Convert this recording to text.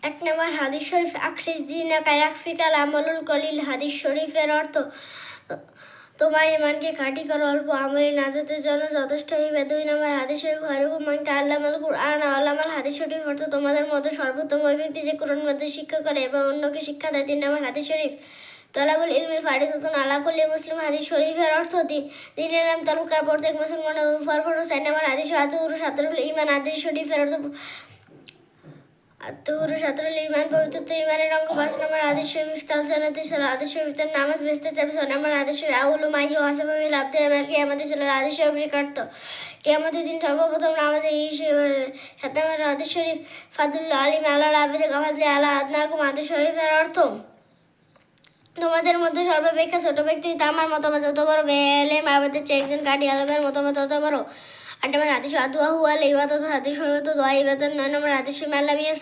এক নম্বর হাদিস শরীফ আখলিস দীনাকা ইয়াকফিকাল আমালুল কলিল। হাদিস শরীফের অর্থ, তোমার ইমানকে খাঁটি করো, অল্প আমলে নাজাতের জন্য যথেষ্ট হইবে। 2 নম্বর হাদিস শরীফ খায়রুকুম মান তাআল্লামাল কুরআন ওয়া আল্লামাল। হাদিস শরীফ অর্থ, তোমাদের মধ্যে সর্বোত্তম ওই ব্যক্তি যে কোরআন মধ্যে শিক্ষা করে এবং অন্যকে শিক্ষা দেয়। 3 নম্বর হাদিস শরীফ তলাবুল ইলমি ফারিদাতুন আলা কুল্লি মুসলিম। হাদিস শরীফের অর্থ, দ্বীনের ইলম তলব করা প্রত্যেক মুসলমানের উপর ফরজ। 4 নম্বর হাদিস আতুরু শাতরুল ঈমান। হাদিস শরীফের অর্থ, আতুরু শাতরুল ঈমান পবিত্রতা ঈমানের অঙ্গ। 5 নম্বর হাদিস শরীফ তালজানাতি সালাত। হাদিস শরীফের নামাজ বেহেশতের চাবি। 6 নম্বর হাদিস শরীফ আউলু মা ইউহাসাবু বিল আবদু ইয়াউমাল কিয়ামাতি সালাত। হাদিস শরীফের অর্থ, কিয়ামতের দিন সর্বপ্রথম নামাজের হিসেবে। 7 নম্বর হাদিস শরীফ ফাদলুল আলিম আলাল আবিদি কাফাদলি আলা আদনাকুম। হাদিস শরীফের অর্থ, তোমাদের মধ্যে সর্বাপেক্ষা ছোট ব্যক্তি আমার মতবাদ যত বড়, বেলেম আবাদের চেয়ে একজন কাঠি আলমের মতবাদ তত বড়। 8 নম্বর হাদিস আদুয়া হুয়াল ইবাদত। হাদিস শরীফ দোয়া ইবাদত। 9 নম্বর হাদিস আল্লাহ মিয়া